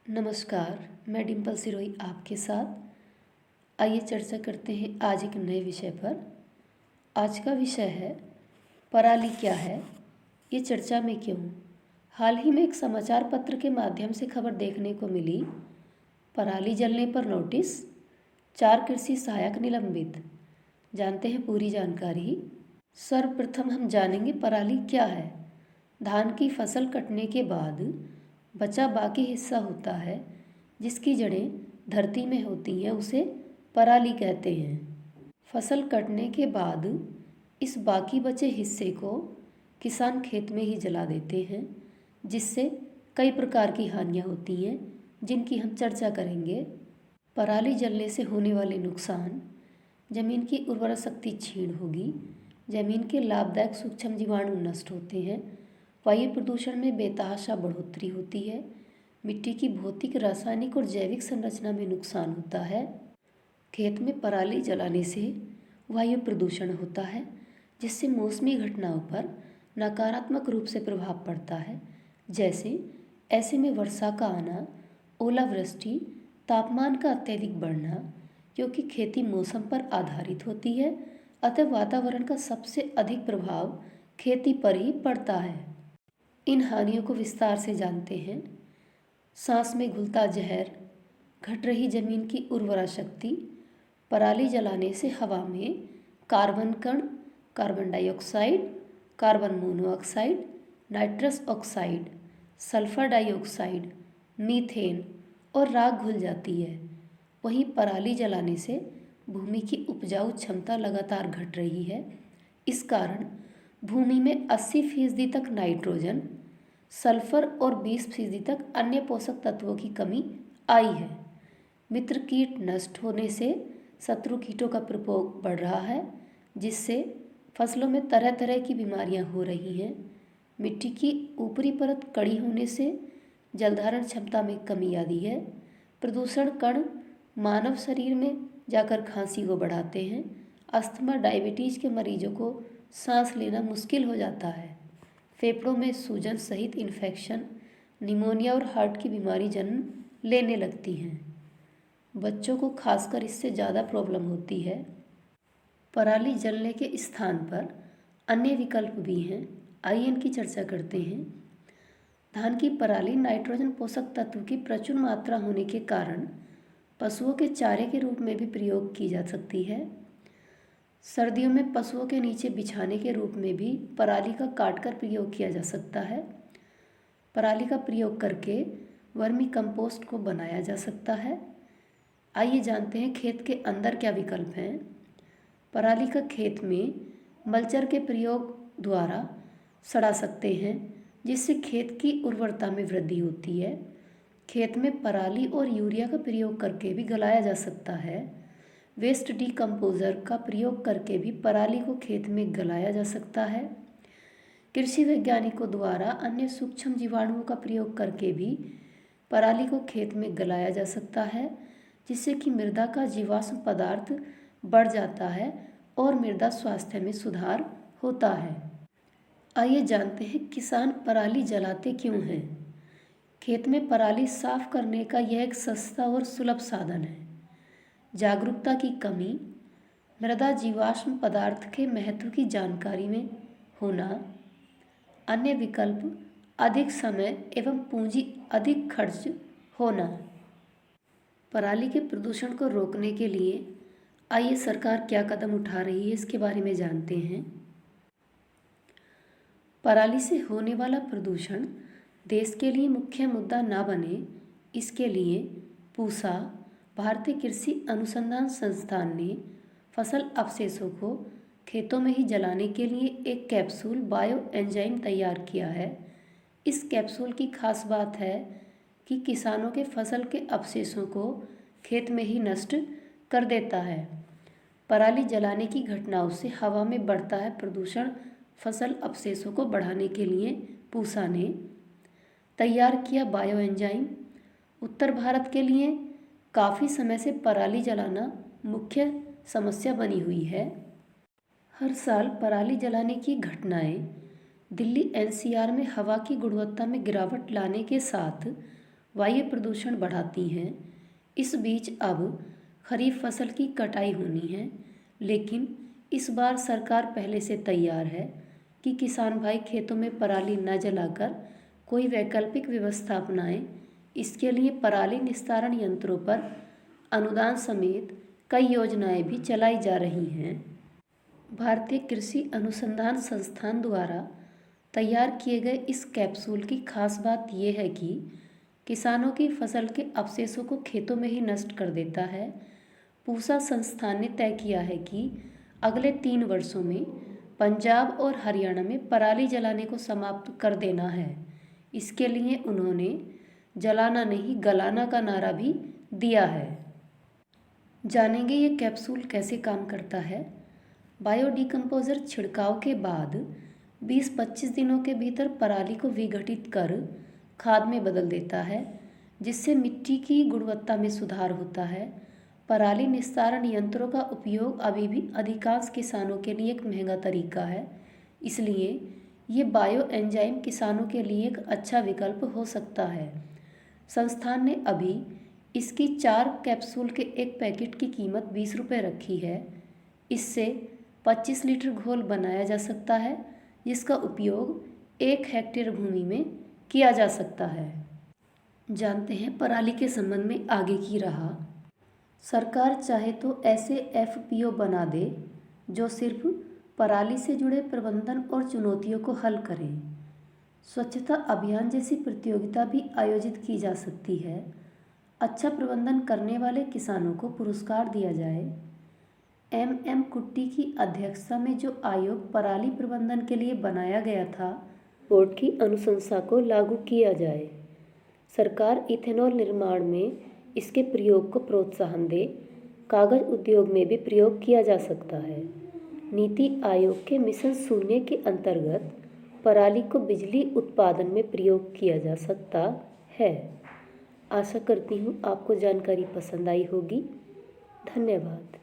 नमस्कार, मैं डिम्पल सिरोही आपके साथ। आइए चर्चा करते हैं आज एक नए विषय पर। आज का विषय है पराली क्या है, ये चर्चा में क्यों। हाल ही में एक समाचार पत्र के माध्यम से खबर देखने को मिली, पराली जलने पर नोटिस, 4 कृषि सहायक निलंबित। जानते हैं पूरी जानकारी। सर्वप्रथम हम जानेंगे पराली क्या है। धान की फसल कटने के बाद बचा बाकी हिस्सा होता है जिसकी जड़ें धरती में होती हैं, उसे पराली कहते हैं। फसल कटने के बाद इस बाकी बचे हिस्से को किसान खेत में ही जला देते हैं, जिससे कई प्रकार की हानियाँ होती हैं जिनकी हम चर्चा करेंगे। पराली जलने से होने वाले नुकसान: जमीन की उर्वरा शक्ति क्षीण होगी, जमीन के लाभदायक सूक्ष्म जीवाणु नष्ट होते हैं, वायु प्रदूषण में बेतहाशा बढ़ोतरी होती है, मिट्टी की भौतिक, रासायनिक और जैविक संरचना में नुकसान होता है। खेत में पराली जलाने से वायु प्रदूषण होता है, जिससे मौसमी घटनाओं पर नकारात्मक रूप से प्रभाव पड़ता है। जैसे ऐसे में वर्षा का आना, ओलावृष्टि, तापमान का अत्यधिक बढ़ना, क्योंकि खेती मौसम पर आधारित होती है, अतः वातावरण का सबसे अधिक प्रभाव खेती पर ही पड़ता है। इन हानियों को विस्तार से जानते हैं। सांस में घुलता जहर, घट रही जमीन की उर्वरा शक्ति। पराली जलाने से हवा में कार्बन कण, carbon dioxide, carbon monoxide, nitrous oxide, sulphur dioxide, methane और राख घुल जाती है। वहीं पराली जलाने से भूमि की उपजाऊ क्षमता लगातार घट रही है। इस कारण भूमि में 80% तक नाइट्रोजन, सल्फर और 20% तक अन्य पोषक तत्वों की कमी आई है। मित्र कीट नष्ट होने से शत्रु कीटों का प्रकोप बढ़ रहा है, जिससे फसलों में तरह तरह की बीमारियां हो रही हैं। मिट्टी की ऊपरी परत कड़ी होने से जलधारण क्षमता में कमी आई है। प्रदूषण कण मानव शरीर में जाकर खांसी को बढ़ाते हैं। अस्थमा, डायबिटीज के मरीजों को सांस लेना मुश्किल हो जाता है। फेफड़ों में सूजन सहित इन्फेक्शन, निमोनिया और हार्ट की बीमारी जन्म लेने लगती हैं। बच्चों को खासकर इससे ज़्यादा प्रॉब्लम होती है। पराली जलने के स्थान पर अन्य विकल्प भी हैं, आइए इनकी चर्चा करते हैं। धान की पराली नाइट्रोजन पोषक तत्व की प्रचुर मात्रा होने के कारण पशुओं के चारे के रूप में भी प्रयोग की जा सकती है। सर्दियों में पशुओं के नीचे बिछाने के रूप में भी पराली का काटकर प्रयोग किया जा सकता है। पराली का प्रयोग करके वर्मी कंपोस्ट को बनाया जा सकता है। आइए जानते हैं खेत के अंदर क्या विकल्प हैं। पराली का खेत में मल्चर के प्रयोग द्वारा सड़ा सकते हैं, जिससे खेत की उर्वरता में वृद्धि होती है। खेत में पराली और यूरिया का प्रयोग करके भी गलाया जा सकता है। वेस्ट डीकम्पोजर का प्रयोग करके भी पराली को खेत में गलाया जा सकता है। कृषि वैज्ञानिकों द्वारा अन्य सूक्ष्म जीवाणुओं का प्रयोग करके भी पराली को खेत में गलाया जा सकता है, जिससे कि मृदा का जीवाश्म पदार्थ बढ़ जाता है और मृदा स्वास्थ्य में सुधार होता है। आइए जानते हैं किसान पराली जलाते क्यों हैं। खेत में पराली साफ करने का यह एक सस्ता और सुलभ साधन है। जागरूकता की कमी, मृदा जीवाश्म पदार्थ के महत्व की जानकारी में होना, अन्य विकल्प, अधिक समय एवं पूंजी अधिक खर्च होना। पराली के प्रदूषण को रोकने के लिए आइए सरकार क्या कदम उठा रही है, इसके बारे में जानते हैं। पराली से होने वाला प्रदूषण देश के लिए मुख्य मुद्दा ना बने, इसके लिए पूसा, भारतीय कृषि अनुसंधान संस्थान ने फसल अवशेषों को खेतों में ही जलाने के लिए एक कैप्सूल बायो एंजाइम तैयार किया है। इस कैप्सूल की खास बात है कि किसानों के फसल के अवशेषों को खेत में ही नष्ट कर देता है। पराली जलाने की घटनाओं से हवा में बढ़ता है प्रदूषण। फसल अवशेषों को बढ़ाने के लिए पूसा ने तैयार किया बायो एंजाइम। उत्तर भारत के लिए काफ़ी समय से पराली जलाना मुख्य समस्या बनी हुई है। हर साल पराली जलाने की घटनाएं दिल्ली एनसीआर में हवा की गुणवत्ता में गिरावट लाने के साथ वायु प्रदूषण बढ़ाती हैं। इस बीच अब खरीफ फसल की कटाई होनी है, लेकिन इस बार सरकार पहले से तैयार है कि किसान भाई खेतों में पराली न जलाकर कोई वैकल्पिक व्यवस्था अपनाएं। इसके लिए पराली निस्तारण यंत्रों पर अनुदान समेत कई योजनाएं भी चलाई जा रही हैं। भारतीय कृषि अनुसंधान संस्थान द्वारा तैयार किए गए इस कैप्सूल की खास बात यह है कि किसानों की फसल के अवशेषों को खेतों में ही नष्ट कर देता है। पूसा संस्थान ने तय किया है कि अगले 3 वर्षों में पंजाब और हरियाणा में पराली जलाने को समाप्त कर देना है। इसके लिए उन्होंने जलाना नहीं गलाना का नारा भी दिया है। जानेंगे ये कैप्सूल कैसे काम करता है। बायोडिकम्पोजर छिड़काव के बाद 20-25 दिनों के भीतर पराली को विघटित कर खाद में बदल देता है, जिससे मिट्टी की गुणवत्ता में सुधार होता है। पराली निस्तारण यंत्रों का उपयोग अभी भी अधिकांश किसानों के लिए एक महंगा तरीका है, इसलिए ये बायो एंजाइम किसानों के लिए एक अच्छा विकल्प हो सकता है। संस्थान ने अभी इसकी 4 कैप्सूल के एक पैकेट की कीमत 20 रुपये रखी है। इससे 25 लीटर घोल बनाया जा सकता है, जिसका उपयोग 1 हेक्टेयर भूमि में किया जा सकता है। जानते हैं पराली के संबंध में आगे की राह। सरकार चाहे तो ऐसे एफपीओ बना दे जो सिर्फ पराली से जुड़े प्रबंधन और चुनौतियों को हल करें। स्वच्छता अभियान जैसी प्रतियोगिता भी आयोजित की जा सकती है। अच्छा प्रबंधन करने वाले किसानों को पुरस्कार दिया जाए। एम कुट्टी की अध्यक्षता में जो आयोग पराली प्रबंधन के लिए बनाया गया था, बोर्ड की अनुशंसा को लागू किया जाए। सरकार इथेनॉल निर्माण में इसके प्रयोग को प्रोत्साहन दे। कागज उद्योग में भी प्रयोग किया जा सकता है। नीति आयोग के मिशन शून्य के अंतर्गत पराली को बिजली उत्पादन में प्रयोग किया जा सकता है। आशा करती हूँ आपको जानकारी पसंद आई होगी। धन्यवाद।